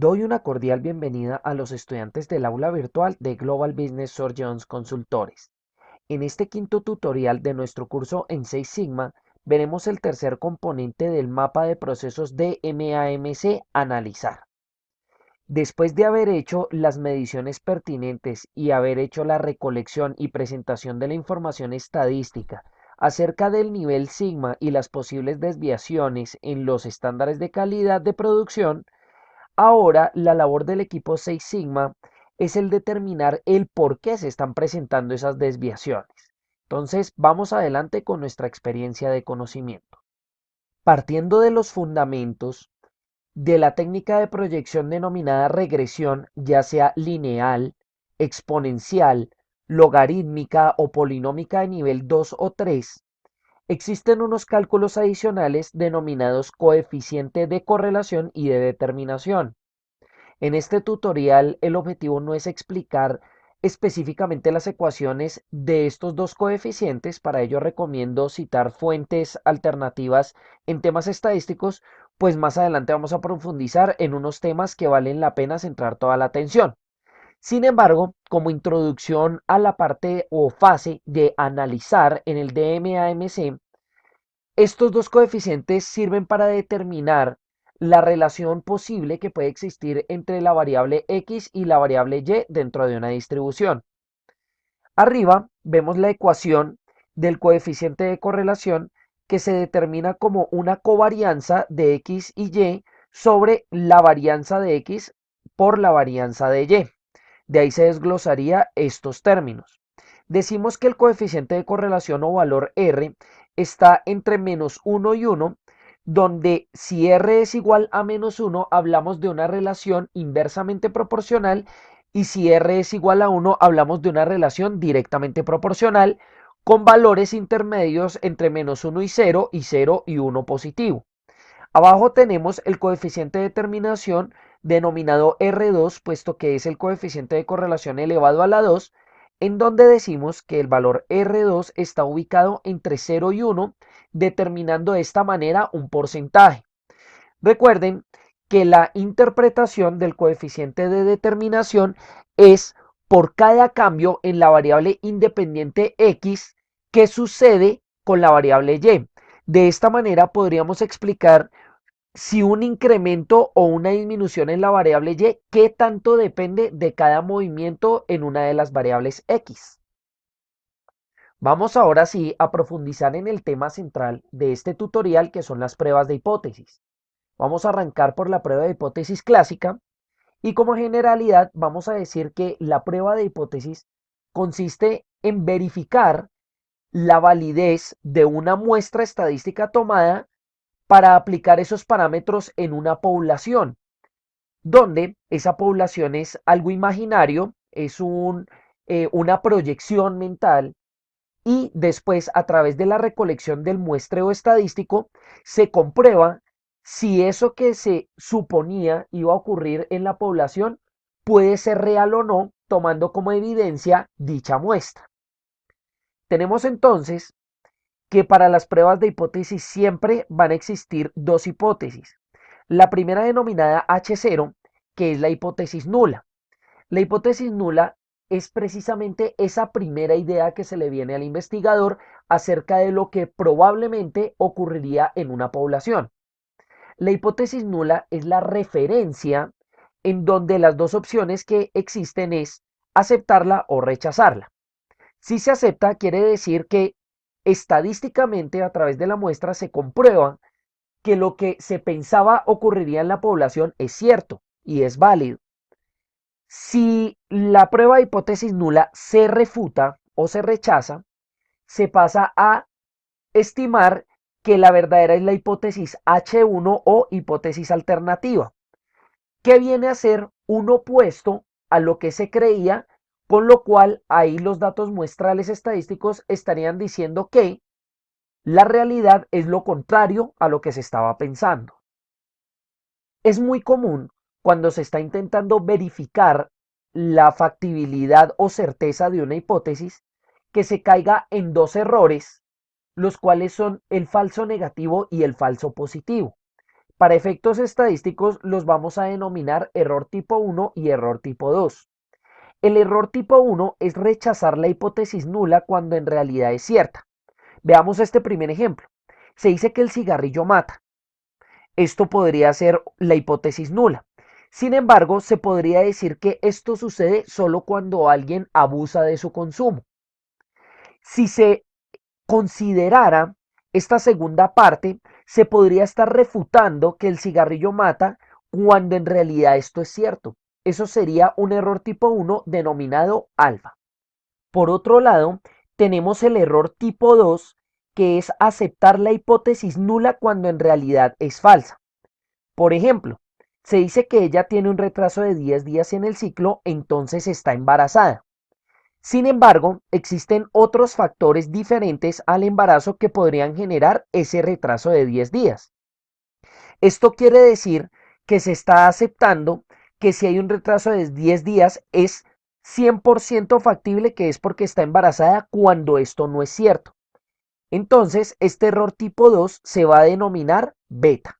Doy una cordial bienvenida a los estudiantes del aula virtual de Global Business Sir Jones Consultores. En este quinto tutorial de nuestro curso en Six Sigma, veremos el tercer componente del mapa de procesos de MAMC, analizar. Después de haber hecho las mediciones pertinentes y haber hecho la recolección y presentación de la información estadística acerca del nivel sigma y las posibles desviaciones en los estándares de calidad de producción, ahora, la labor del equipo Six Sigma es el determinar el por qué se están presentando esas desviaciones. Entonces, vamos adelante con nuestra experiencia de conocimiento. Partiendo de los fundamentos de la técnica de proyección denominada regresión, ya sea lineal, exponencial, logarítmica o polinómica de nivel 2 o 3, existen unos cálculos adicionales denominados coeficiente de correlación y de determinación. En este tutorial el objetivo no es explicar específicamente las ecuaciones de estos dos coeficientes, para ello recomiendo citar fuentes alternativas en temas estadísticos, pues más adelante vamos a profundizar en unos temas que valen la pena centrar toda la atención. Sin embargo, como introducción a la parte o fase de analizar en el DMAMC, estos dos coeficientes sirven para determinar la relación posible que puede existir entre la variable x y la variable y dentro de una distribución. Arriba vemos la ecuación del coeficiente de correlación, que se determina como una covarianza de x y y sobre la varianza de x por la varianza de y. De ahí se desglosaría estos términos. Decimos que el coeficiente de correlación o valor R está entre -1 y 1, donde si R es igual a -1, hablamos de una relación inversamente proporcional, y si R es igual a 1, hablamos de una relación directamente proporcional, con valores intermedios entre -1 y 0 y 0 y 1 positivo. Abajo tenemos el coeficiente de determinación denominado R2, puesto que es el coeficiente de correlación elevado a la 2, en donde decimos que el valor R2 está ubicado entre 0 y 1, determinando de esta manera un porcentaje. Recuerden que la interpretación del coeficiente de determinación es por cada cambio en la variable independiente x que sucede con la variable y. De esta manera podríamos explicar si un incremento o una disminución en la variable y, qué tanto depende de cada movimiento en una de las variables x. Vamos ahora sí a profundizar en el tema central de este tutorial, que son las pruebas de hipótesis. Vamos a arrancar por la prueba de hipótesis clásica, y como generalidad vamos a decir que la prueba de hipótesis consiste en verificar la validez de una muestra estadística tomada para aplicar esos parámetros en una población, donde esa población es algo imaginario, es una proyección mental, y después, a través de la recolección del muestreo estadístico, se comprueba si eso que se suponía iba a ocurrir en la población puede ser real o no, tomando como evidencia dicha muestra. Tenemos entonces que para las pruebas de hipótesis siempre van a existir dos hipótesis. La primera, denominada H0, que es la hipótesis nula. La hipótesis nula es precisamente esa primera idea que se le viene al investigador acerca de lo que probablemente ocurriría en una población. La hipótesis nula es la referencia en donde las dos opciones que existen es aceptarla o rechazarla. Si se acepta, quiere decir que estadísticamente, a través de la muestra, se comprueba que lo que se pensaba ocurriría en la población es cierto y es válido. Si la prueba de hipótesis nula se refuta o se rechaza, se pasa a estimar que la verdadera es la hipótesis H1 o hipótesis alternativa, que viene a ser un opuesto a lo que se creía, con lo cual ahí los datos muestrales estadísticos estarían diciendo que la realidad es lo contrario a lo que se estaba pensando. Es muy común, cuando se está intentando verificar la factibilidad o certeza de una hipótesis, que se caiga en dos errores, los cuales son el falso negativo y el falso positivo. Para efectos estadísticos los vamos a denominar error tipo 1 y error tipo 2. El error tipo 1 es rechazar la hipótesis nula cuando en realidad es cierta. Veamos este primer ejemplo. Se dice que el cigarrillo mata. Esto podría ser la hipótesis nula. Sin embargo, se podría decir que esto sucede solo cuando alguien abusa de su consumo. Si se considerara esta segunda parte, se podría estar refutando que el cigarrillo mata cuando en realidad esto es cierto. Eso sería un error tipo 1 denominado alfa. Por otro lado, tenemos el error tipo 2, que es aceptar la hipótesis nula cuando en realidad es falsa. Por ejemplo, se dice que ella tiene un retraso de 10 días en el ciclo, entonces está embarazada. Sin embargo, existen otros factores diferentes al embarazo que podrían generar ese retraso de 10 días. Esto quiere decir que se está aceptando que si hay un retraso de 10 días es 100% factible que es porque está embarazada cuando esto no es cierto. Entonces, este error tipo 2 se va a denominar beta.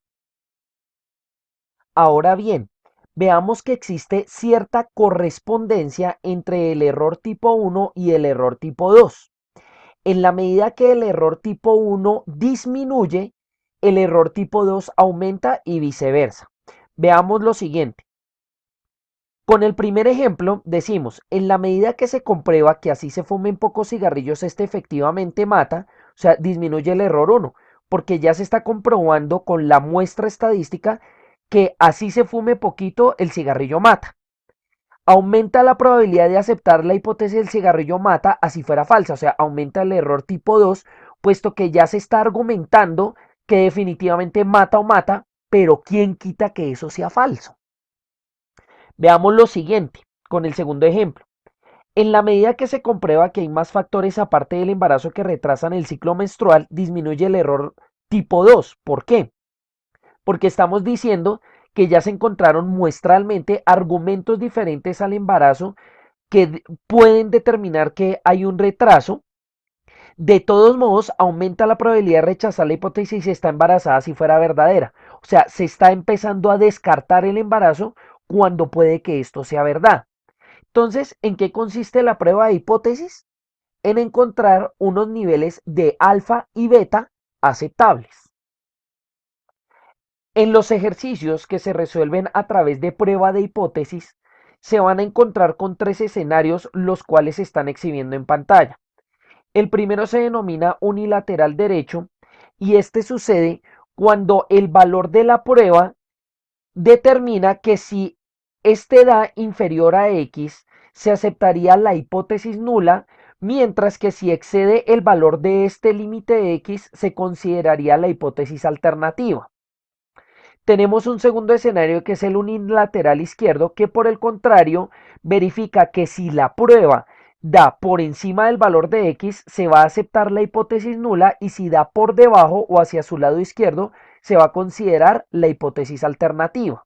Ahora bien, veamos que existe cierta correspondencia entre el error tipo 1 y el error tipo 2. En la medida que el error tipo 1 disminuye, el error tipo 2 aumenta y viceversa. Veamos lo siguiente. Con el primer ejemplo decimos, en la medida que se comprueba que así se fumen pocos cigarrillos, este efectivamente mata, o sea, disminuye el error 1, porque ya se está comprobando con la muestra estadística que así se fume poquito, el cigarrillo mata. Aumenta la probabilidad de aceptar la hipótesis del cigarrillo mata así fuera falsa, o sea, aumenta el error tipo 2, puesto que ya se está argumentando que definitivamente mata o mata, pero ¿quién quita que eso sea falso? Veamos lo siguiente con el segundo ejemplo. En la medida que se comprueba que hay más factores aparte del embarazo que retrasan el ciclo menstrual, disminuye el error tipo 2. ¿Por qué? Porque estamos diciendo que ya se encontraron muestralmente argumentos diferentes al embarazo que pueden determinar que hay un retraso. De todos modos, aumenta la probabilidad de rechazar la hipótesis si está embarazada si fuera verdadera. O sea, se está empezando a descartar el embarazo cuando puede que esto sea verdad. Entonces, ¿en qué consiste la prueba de hipótesis? En encontrar unos niveles de alfa y beta aceptables. En los ejercicios que se resuelven a través de prueba de hipótesis, se van a encontrar con tres escenarios los cuales se están exhibiendo en pantalla. El primero se denomina unilateral derecho y este sucede cuando el valor de la prueba determina que si este da inferior a X, se aceptaría la hipótesis nula, mientras que si excede el valor de este límite X, se consideraría la hipótesis alternativa. Tenemos un segundo escenario que es el unilateral izquierdo, que por el contrario verifica que si la prueba da por encima del valor de X, se va a aceptar la hipótesis nula y si da por debajo o hacia su lado izquierdo, se va a considerar la hipótesis alternativa.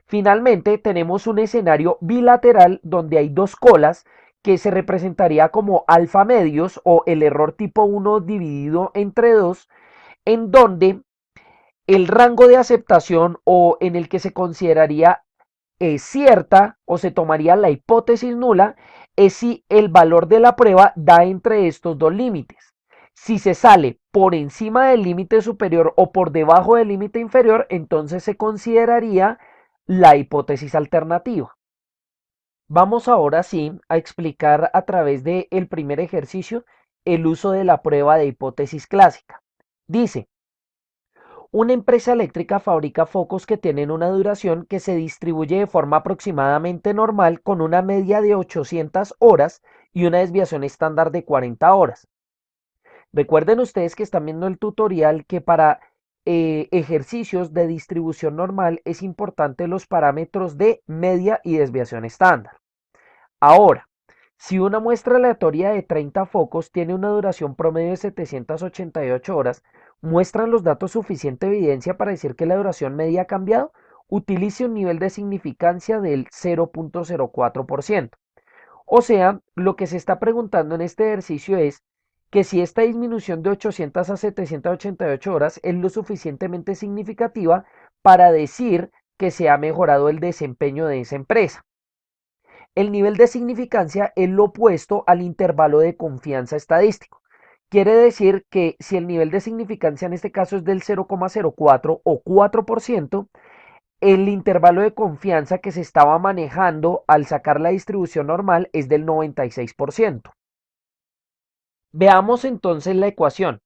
Finalmente, tenemos un escenario bilateral donde hay dos colas que se representaría como alfa medios o el error tipo 1 dividido entre 2, en donde el rango de aceptación o en el que se consideraría cierta o se tomaría la hipótesis nula es si el valor de la prueba da entre estos dos límites. Si se sale por encima del límite superior o por debajo del límite inferior, entonces se consideraría la hipótesis alternativa. Vamos ahora sí a explicar a través del primer ejercicio el uso de la prueba de hipótesis clásica. Dice, una empresa eléctrica fabrica focos que tienen una duración que se distribuye de forma aproximadamente normal con una media de 800 horas y una desviación estándar de 40 horas. Recuerden ustedes que están viendo el tutorial que para ejercicios de distribución normal es importante los parámetros de media y desviación estándar. Ahora, si una muestra aleatoria de 30 focos tiene una duración promedio de 788 horas, ¿muestran los datos suficiente evidencia para decir que la duración media ha cambiado? Utilice un nivel de significancia del 0.04%. O sea, lo que se está preguntando en este ejercicio es que si esta disminución de 800 a 788 horas es lo suficientemente significativa para decir que se ha mejorado el desempeño de esa empresa. El nivel de significancia es lo opuesto al intervalo de confianza estadístico. Quiere decir que si el nivel de significancia en este caso es del 0,04 o 4%, el intervalo de confianza que se estaba manejando al sacar la distribución normal es del 96%. Veamos entonces la ecuación.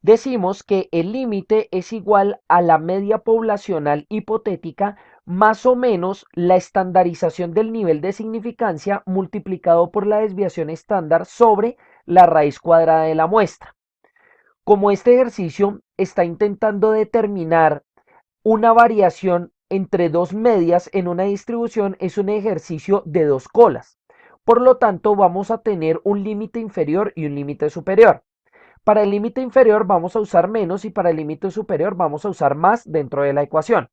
Decimos que el límite es igual a la media poblacional hipotética más o menos la estandarización del nivel de significancia multiplicado por la desviación estándar sobre la raíz cuadrada de la muestra. Como este ejercicio está intentando determinar una variación entre dos medias en una distribución, es un ejercicio de dos colas. Por lo tanto, vamos a tener un límite inferior y un límite superior. Para el límite inferior vamos a usar menos y para el límite superior vamos a usar más dentro de la ecuación.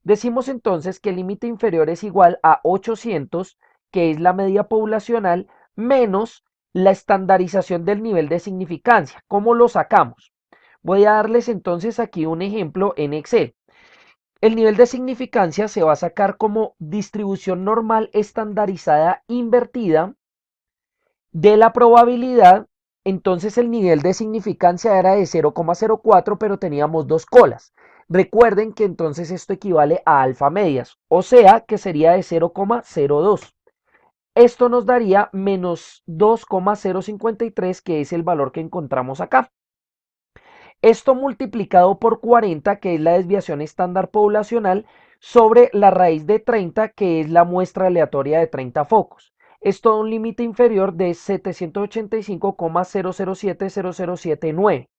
Decimos entonces que el límite inferior es igual a 800, que es la media poblacional, menos la estandarización del nivel de significancia. ¿Cómo lo sacamos? Voy a darles entonces aquí un ejemplo en Excel. El nivel de significancia se va a sacar como distribución normal estandarizada invertida de la probabilidad. Entonces el nivel de significancia era de 0,04, pero teníamos dos colas. Recuerden que entonces esto equivale a alfa medias, o sea que sería de 0,02. Esto nos daría menos 2,053, que es el valor que encontramos acá. Esto multiplicado por 40, que es la desviación estándar poblacional, sobre la raíz de 30, que es la muestra aleatoria de 30 focos. Es todo un límite inferior de 785,007007,9.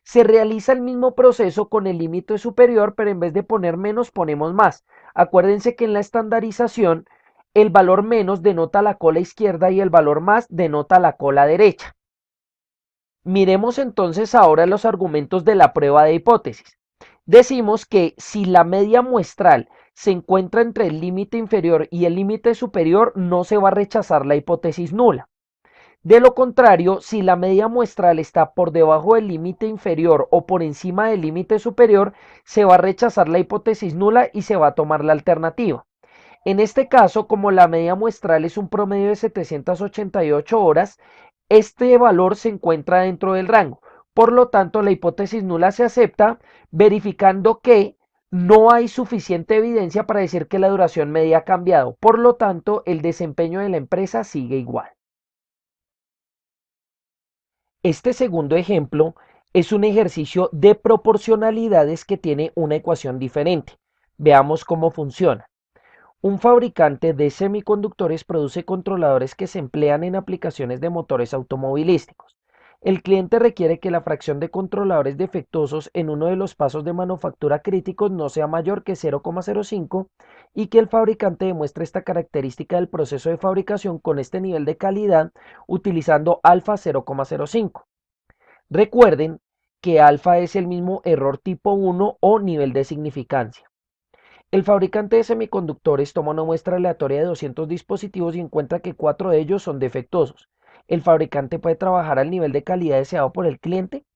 Se realiza el mismo proceso con el límite superior, pero en vez de poner menos, ponemos más. Acuérdense que en la estandarización, el valor menos denota la cola izquierda y el valor más denota la cola derecha. Miremos entonces ahora los argumentos de la prueba de hipótesis. Decimos que si la media muestral se encuentra entre el límite inferior y el límite superior, no se va a rechazar la hipótesis nula. De lo contrario, si la media muestral está por debajo del límite inferior o por encima del límite superior, se va a rechazar la hipótesis nula y se va a tomar la alternativa. En este caso, como la media muestral es un promedio de 788 horas, este valor se encuentra dentro del rango. Por lo tanto, la hipótesis nula se acepta, verificando que no hay suficiente evidencia para decir que la duración media ha cambiado. Por lo tanto, el desempeño de la empresa sigue igual. Este segundo ejemplo es un ejercicio de proporcionalidades que tiene una ecuación diferente. Veamos cómo funciona. Un fabricante de semiconductores produce controladores que se emplean en aplicaciones de motores automovilísticos. El cliente requiere que la fracción de controladores defectuosos en uno de los pasos de manufactura críticos no sea mayor que 0,05 y que el fabricante demuestre esta característica del proceso de fabricación con este nivel de calidad utilizando alfa 0,05. Recuerden que alfa es el mismo error tipo 1 o nivel de significancia. El fabricante de semiconductores toma una muestra aleatoria de 200 dispositivos y encuentra que 4 de ellos son defectuosos. ¿El fabricante puede trabajar al nivel de calidad deseado por el cliente?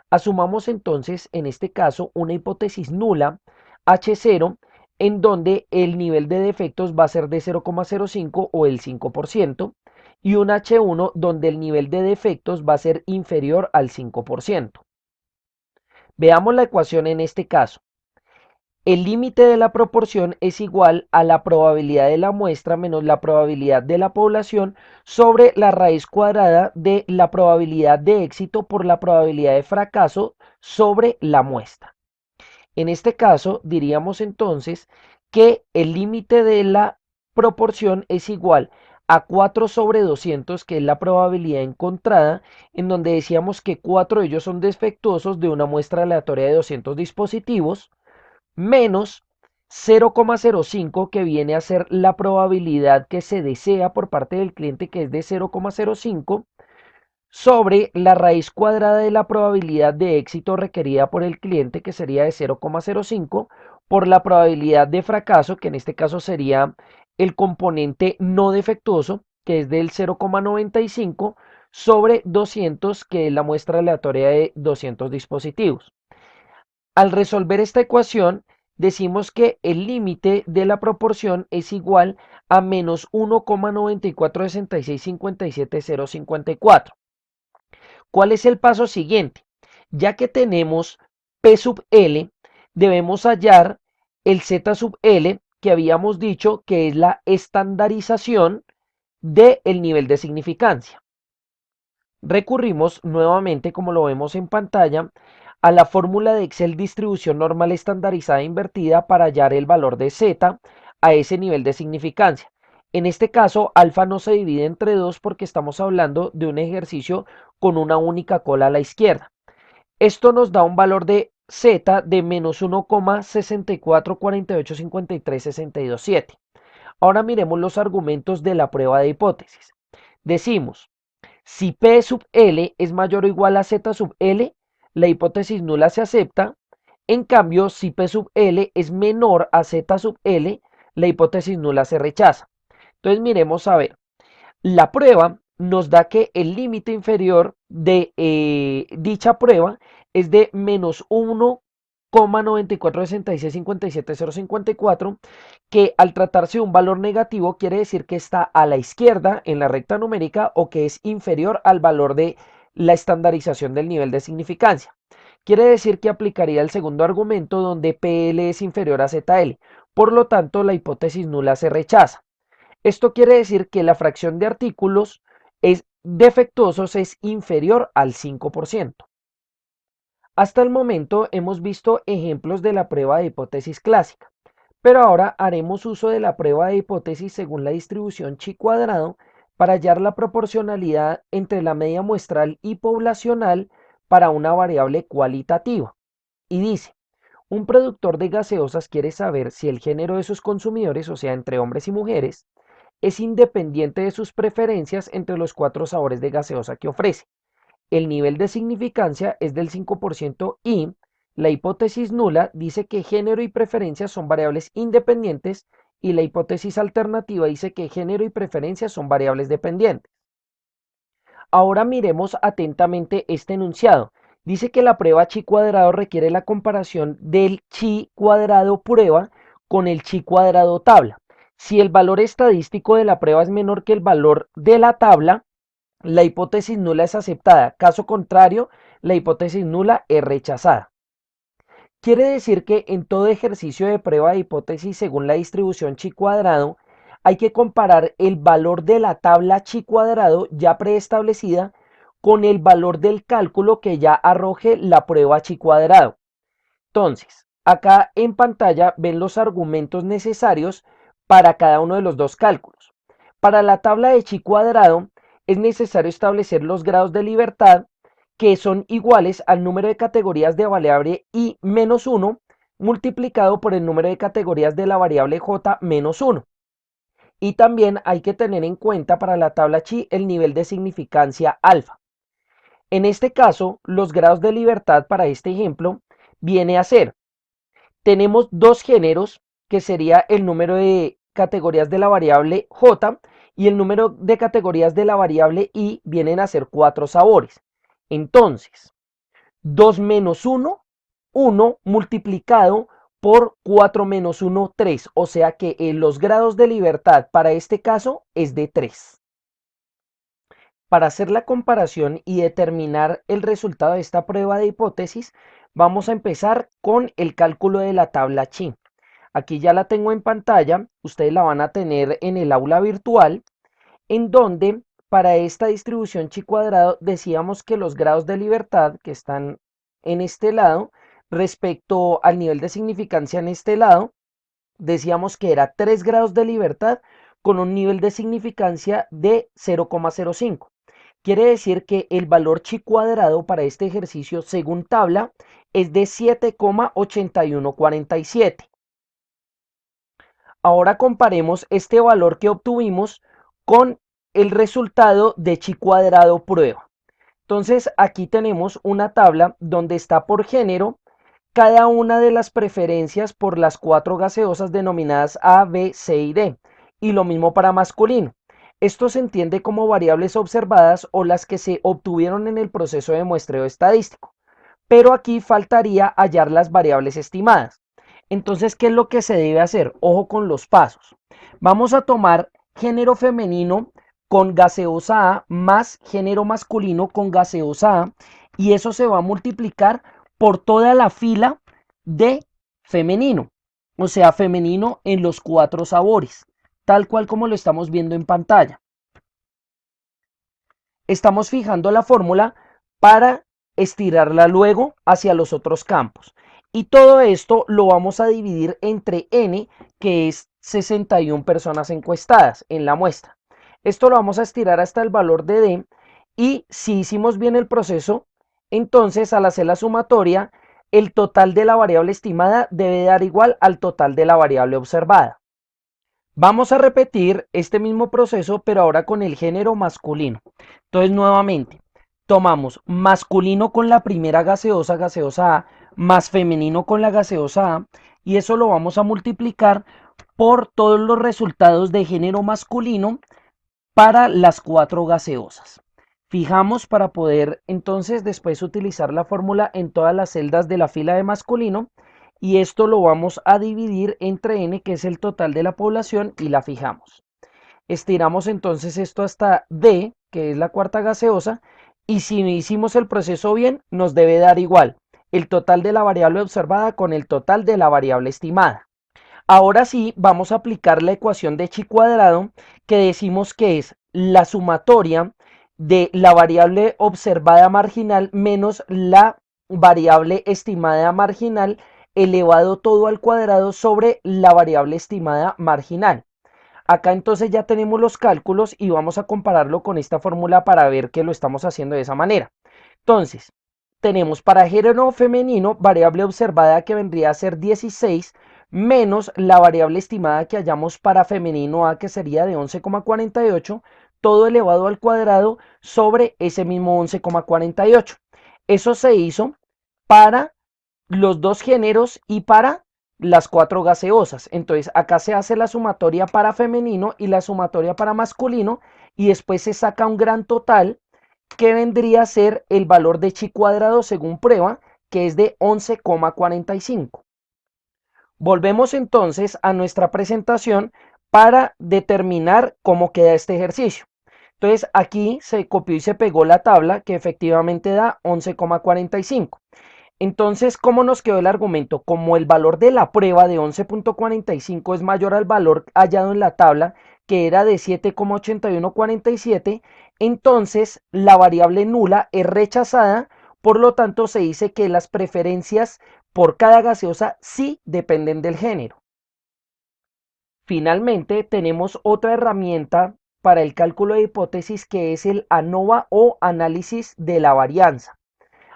Asumamos entonces, en este caso, una hipótesis nula, H0, en donde el nivel de defectos va a ser de 0,05 o el 5%, y un H1 donde el nivel de defectos va a ser inferior al 5%. Veamos la ecuación en este caso. El límite de la proporción es igual a la probabilidad de la muestra menos la probabilidad de la población sobre la raíz cuadrada de la probabilidad de éxito por la probabilidad de fracaso sobre la muestra. En este caso, diríamos entonces que el límite de la proporción es igual a 4 sobre 200, que es la probabilidad encontrada, en donde decíamos que 4 de ellos son defectuosos de una muestra aleatoria de 200 dispositivos, menos 0,05, que viene a ser la probabilidad que se desea por parte del cliente, que es de 0,05, sobre la raíz cuadrada de la probabilidad de éxito requerida por el cliente, que sería de 0,05, por la probabilidad de fracaso, que en este caso sería el componente no defectuoso, que es del 0,95, sobre 200, que es la muestra aleatoria de 200 dispositivos. Al resolver esta ecuación, decimos que el límite de la proporción es igual a menos 1,946657,054. ¿Cuál es el paso siguiente? Ya que tenemos P sub L, debemos hallar el Z sub L, que habíamos dicho que es la estandarización del nivel de significancia. Recurrimos nuevamente, como lo vemos en pantalla, a la fórmula de Excel distribución normal estandarizada invertida para hallar el valor de Z a ese nivel de significancia. En este caso, alfa no se divide entre 2 porque estamos hablando de un ejercicio con una única cola a la izquierda. Esto nos da un valor de Z de menos 1,64485362,7. Ahora miremos los argumentos de la prueba de hipótesis. Decimos, si P sub L es mayor o igual a Z sub L, la hipótesis nula se acepta. En cambio, si P sub L es menor a Z sub L, la hipótesis nula se rechaza. Entonces miremos a ver. La prueba nos da que el límite inferior de dicha prueba es de menos 1,946657,054, que al tratarse de un valor negativo quiere decir que está a la izquierda en la recta numérica o que es inferior al valor de la estandarización del nivel de significancia. Quiere decir que aplicaría el segundo argumento donde PL es inferior a ZL. Por lo tanto, la hipótesis nula se rechaza. Esto quiere decir que la fracción de artículos defectuosos es inferior al 5%. Hasta el momento hemos visto ejemplos de la prueba de hipótesis clásica, pero ahora haremos uso de la prueba de hipótesis según la distribución chi cuadrado para hallar la proporcionalidad entre la media muestral y poblacional para una variable cualitativa. Y dice, un productor de gaseosas quiere saber si el género de sus consumidores, o sea, entre hombres y mujeres, es independiente de sus preferencias entre los 4 sabores de gaseosa que ofrece. El nivel de significancia es del 5% y la hipótesis nula dice que género y preferencias son variables independientes y la hipótesis alternativa dice que género y preferencias son variables dependientes. Ahora miremos atentamente este enunciado. Dice que la prueba chi cuadrado requiere la comparación del chi cuadrado prueba con el chi cuadrado tabla. Si el valor estadístico de la prueba es menor que el valor de la tabla, la hipótesis nula es aceptada. Caso contrario, la hipótesis nula es rechazada. Quiere decir que en todo ejercicio de prueba de hipótesis según la distribución chi cuadrado, hay que comparar el valor de la tabla chi cuadrado ya preestablecida con el valor del cálculo que ya arroje la prueba chi cuadrado. Entonces, acá en pantalla ven los argumentos necesarios para cada uno de los dos cálculos. Para la tabla de chi cuadrado es necesario establecer los grados de libertad que son iguales al número de categorías de variable i menos 1 multiplicado por el número de categorías de la variable j menos 1. Y también hay que tener en cuenta para la tabla chi el nivel de significancia alfa. En este caso, los grados de libertad para este ejemplo viene a ser, tenemos dos géneros que sería el número de categorías de la variable j y el número de categorías de la variable i vienen a ser 4 sabores. Entonces, 2 menos 1, 1 multiplicado por 4 menos 1, 3. O sea que los grados de libertad para este caso es de 3. Para hacer la comparación y determinar el resultado de esta prueba de hipótesis, vamos a empezar con el cálculo de la tabla chi. Aquí ya la tengo en pantalla, ustedes la van a tener en el aula virtual, en donde para esta distribución chi cuadrado decíamos que los grados de libertad que están en este lado respecto al nivel de significancia en este lado, decíamos que era 3 grados de libertad con un nivel de significancia de 0,05. Quiere decir que el valor chi cuadrado para este ejercicio según tabla es de 7,8147. Ahora comparemos este valor que obtuvimos con el resultado de chi cuadrado prueba. Entonces aquí tenemos una tabla donde está por género cada una de las preferencias por las 4 gaseosas denominadas A, B, C y D. Y lo mismo para masculino. Esto se entiende como variables observadas o las que se obtuvieron en el proceso de muestreo estadístico. Pero aquí faltaría hallar las variables estimadas. Entonces, ¿qué es lo que se debe hacer? Ojo con los pasos. Vamos a tomar género femenino con gaseosa A más género masculino con gaseosa A y eso se va a multiplicar por toda la fila de femenino, o sea, femenino en los 4 sabores, tal cual como lo estamos viendo en pantalla. Estamos fijando la fórmula para estirarla luego hacia los otros campos. Y todo esto lo vamos a dividir entre n, que es 61 personas encuestadas en la muestra. Esto lo vamos a estirar hasta el valor de d y si hicimos bien el proceso, entonces al hacer la sumatoria, el total de la variable estimada debe dar igual al total de la variable observada. Vamos a repetir este mismo proceso, pero ahora con el género masculino. Entonces, nuevamente, tomamos masculino con la primera gaseosa, gaseosa A, más femenino con la gaseosa A, y eso lo vamos a multiplicar por todos los resultados de género masculino para las 4 gaseosas. Fijamos para poder entonces después utilizar la fórmula en todas las celdas de la fila de masculino y esto lo vamos a dividir entre n, que es el total de la población, y la fijamos. Estiramos entonces esto hasta d, que es la cuarta gaseosa, y si hicimos el proceso bien, nos debe dar igual el total de la variable observada con el total de la variable estimada. Ahora sí, vamos a aplicar la ecuación de chi cuadrado, que decimos que es la sumatoria de la variable observada marginal menos la variable estimada marginal elevado todo al cuadrado sobre la variable estimada marginal. Acá entonces ya tenemos los cálculos y vamos a compararlo con esta fórmula para ver que lo estamos haciendo de esa manera. Entonces, tenemos para género femenino variable observada que vendría a ser 16 menos la variable estimada que hallamos para femenino A, que sería de 11,48, todo elevado al cuadrado sobre ese mismo 11,48. Eso se hizo para los dos géneros y para las 4 gaseosas. Entonces acá se hace la sumatoria para femenino y la sumatoria para masculino y después se saca un gran total que vendría a ser el valor de chi cuadrado según prueba, que es de 11,45. Volvemos entonces a nuestra presentación para determinar cómo queda este ejercicio. Entonces aquí se copió y se pegó la tabla que efectivamente da 11,45. Entonces, ¿cómo nos quedó el argumento? Como el valor de la prueba de 11,45 es mayor al valor hallado en la tabla, que era de 7,8147, entonces la variable nula es rechazada, por lo tanto se dice que las preferencias por cada gaseosa sí dependen del género. Finalmente, tenemos otra herramienta para el cálculo de hipótesis que es el ANOVA o análisis de la varianza.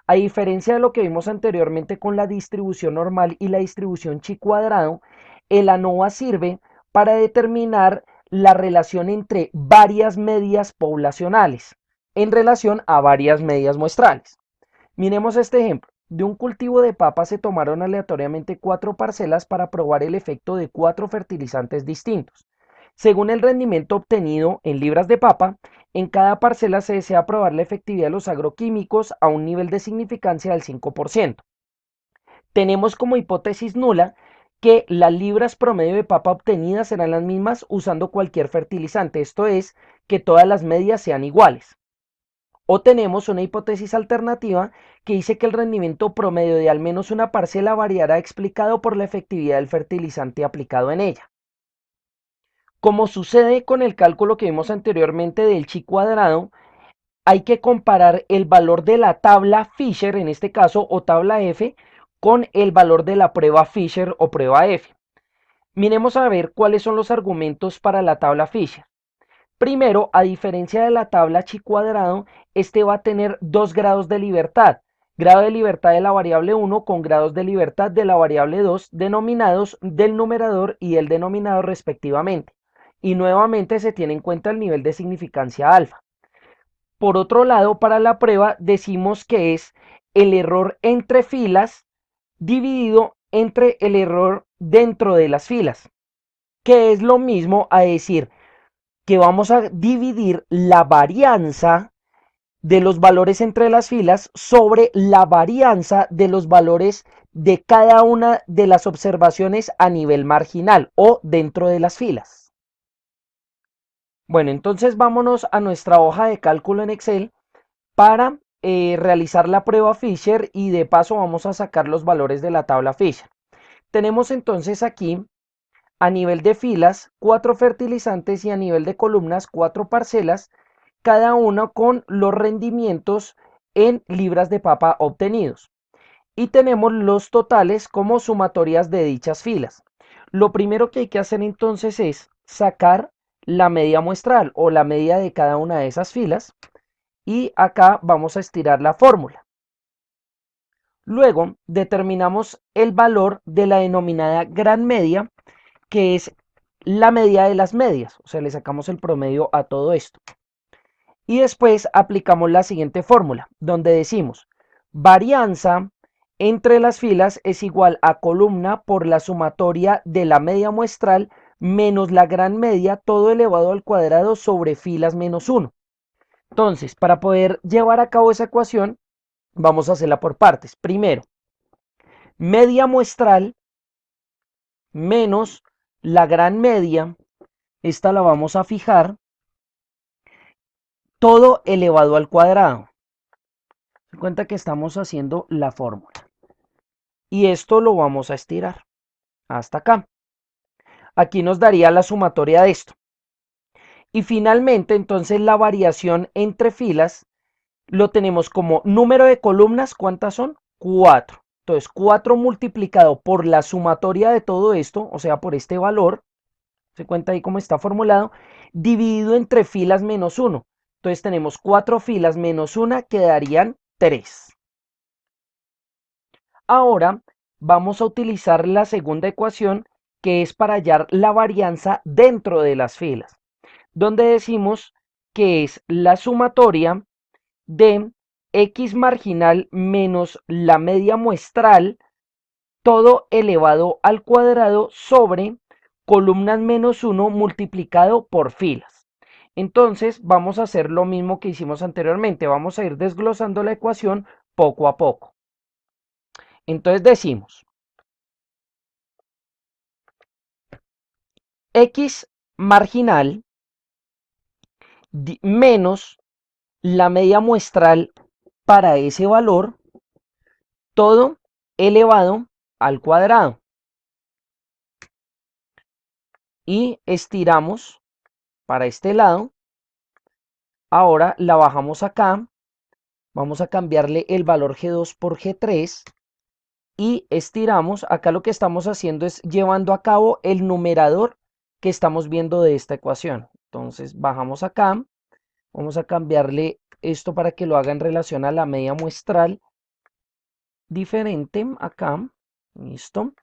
A diferencia de lo que vimos anteriormente con la distribución normal y la distribución chi cuadrado, el ANOVA sirve para determinar la relación entre varias medias poblacionales en relación a varias medias muestrales. Miremos este ejemplo. De un cultivo de papa se tomaron aleatoriamente 4 parcelas para probar el efecto de 4 fertilizantes distintos. Según el rendimiento obtenido en libras de papa, en cada parcela se desea probar la efectividad de los agroquímicos a un nivel de significancia del 5%. Tenemos como hipótesis nula que las libras promedio de papa obtenidas serán las mismas usando cualquier fertilizante, esto es, que todas las medias sean iguales. O tenemos una hipótesis alternativa que dice que el rendimiento promedio de al menos una parcela variará explicado por la efectividad del fertilizante aplicado en ella. Como sucede con el cálculo que vimos anteriormente del chi cuadrado, hay que comparar el valor de la tabla Fisher, en este caso, o tabla F, con el valor de la prueba Fisher o prueba F. Miremos a ver cuáles son los argumentos para la tabla Fisher. Primero, a diferencia de la tabla chi cuadrado, este va a tener 2 grados de libertad. Grado de libertad de la variable 1 con grados de libertad de la variable 2 denominados del numerador y el denominador respectivamente. Y nuevamente se tiene en cuenta el nivel de significancia alfa. Por otro lado, para la prueba decimos que es el error entre filas dividido entre el error dentro de las filas, que es lo mismo a decir que vamos a dividir la varianza de los valores entre las filas sobre la varianza de los valores de cada una de las observaciones a nivel marginal o dentro de las filas. Bueno, entonces vámonos a nuestra hoja de cálculo en Excel para realizar la prueba Fisher y de paso vamos a sacar los valores de la tabla Fisher. Tenemos entonces aquí a nivel de filas 4 fertilizantes y a nivel de columnas 4 parcelas, cada uno con los rendimientos en libras de papa obtenidos. Y tenemos los totales como sumatorias de dichas filas. Lo primero que hay que hacer entonces es sacar la media muestral o la media de cada una de esas filas. Y acá vamos a estirar la fórmula. Luego determinamos el valor de la denominada gran media, que es la media de las medias, o sea, le sacamos el promedio a todo esto. Y después aplicamos la siguiente fórmula, donde decimos varianza entre las filas es igual a columna por la sumatoria de la media muestral menos la gran media, todo elevado al cuadrado sobre filas menos 1. Entonces, para poder llevar a cabo esa ecuación, vamos a hacerla por partes. Primero, media muestral menos la gran media, esta la vamos a fijar, todo elevado al cuadrado. Se cuenta que estamos haciendo la fórmula. Y esto lo vamos a estirar hasta acá. Aquí nos daría la sumatoria de esto. Y finalmente, entonces, la variación entre filas lo tenemos como número de columnas. ¿Cuántas son? 4. Entonces, 4 multiplicado por la sumatoria de todo esto, o sea, por este valor, se cuenta ahí cómo está formulado, dividido entre filas menos 1. Entonces, tenemos 4 filas menos 1, quedarían 3. Ahora vamos a utilizar la segunda ecuación, que es para hallar la varianza dentro de las filas, donde decimos que es la sumatoria de x marginal menos la media muestral, todo elevado al cuadrado sobre columnas menos 1 multiplicado por filas. Entonces vamos a hacer lo mismo que hicimos anteriormente, vamos a ir desglosando la ecuación poco a poco. Entonces decimos x marginal menos la media muestral para ese valor, todo elevado al cuadrado. Y estiramos para este lado. Ahora la bajamos acá. Vamos a cambiarle el valor G2 por G3. Y estiramos. Acá lo que estamos haciendo es llevando a cabo el numerador que estamos viendo de esta ecuación. Entonces bajamos acá. Vamos a cambiarle esto para que lo haga en relación a la media muestral diferente acá. Listo.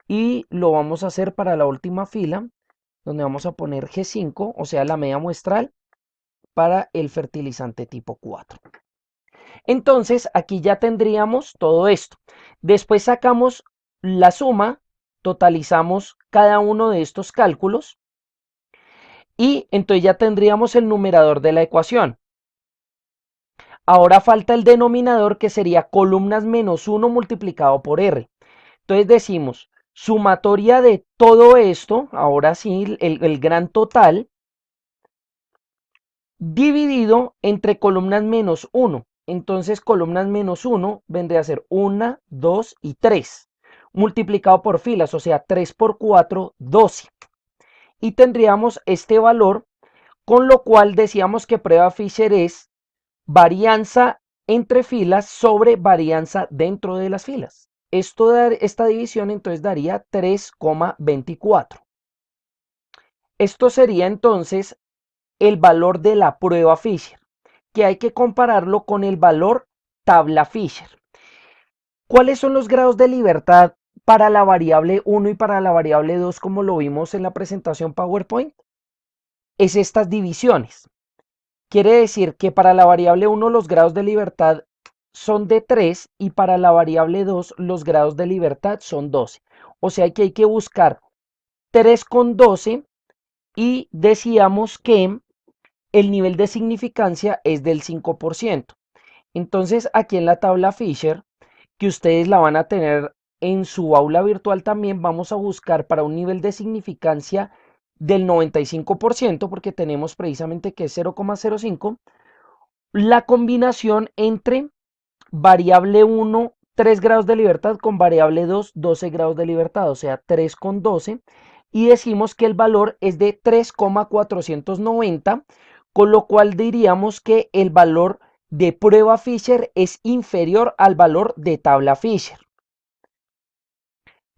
Y lo vamos a hacer para la última fila, donde vamos a poner G5, o sea, la media muestral para el fertilizante tipo 4. Entonces, aquí ya tendríamos todo esto. Después sacamos la suma, totalizamos cada uno de estos cálculos y entonces ya tendríamos el numerador de la ecuación. Ahora falta el denominador, que sería columnas menos 1 multiplicado por R. Entonces decimos sumatoria de todo esto, ahora sí, el gran total, dividido entre columnas menos 1. Entonces columnas menos 1 vendría a ser 1, 2 y 3, multiplicado por filas, o sea, 3 por 4, 12. Y tendríamos este valor, con lo cual decíamos que prueba Fisher es varianza entre filas sobre varianza dentro de las filas. Esta división entonces daría 3,24. Esto sería entonces el valor de la prueba Fisher, que hay que compararlo con el valor tabla Fisher. ¿Cuáles son los grados de libertad para la variable 1 y para la variable 2, como lo vimos en la presentación PowerPoint? Es estas divisiones. Quiere decir que para la variable 1 los grados de libertad son de 3 y para la variable 2 los grados de libertad son 12. O sea que hay que buscar 3 con 12 y decíamos que el nivel de significancia es del 5%. Entonces, aquí en la tabla Fisher, que ustedes la van a tener en su aula virtual también, vamos a buscar para un nivel de significancia del 95%, porque tenemos precisamente que es 0,05, la combinación entre variable 1, 3 grados de libertad, con variable 2, 12 grados de libertad, o sea, 3 con 12, y decimos que el valor es de 3,490, con lo cual diríamos que el valor de prueba Fisher es inferior al valor de tabla Fisher.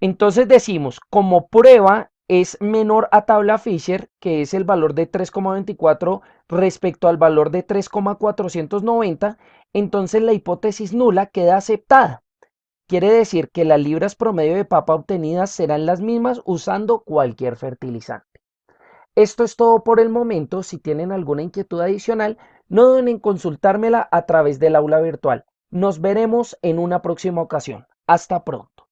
Entonces decimos, como prueba es menor a tabla Fisher, que es el valor de 3,24 respecto al valor de 3,490, entonces la hipótesis nula queda aceptada. Quiere decir que las libras promedio de papa obtenidas serán las mismas usando cualquier fertilizante. Esto es todo por el momento. Si tienen alguna inquietud adicional, no duden en consultármela a través del aula virtual. Nos veremos en una próxima ocasión. Hasta pronto.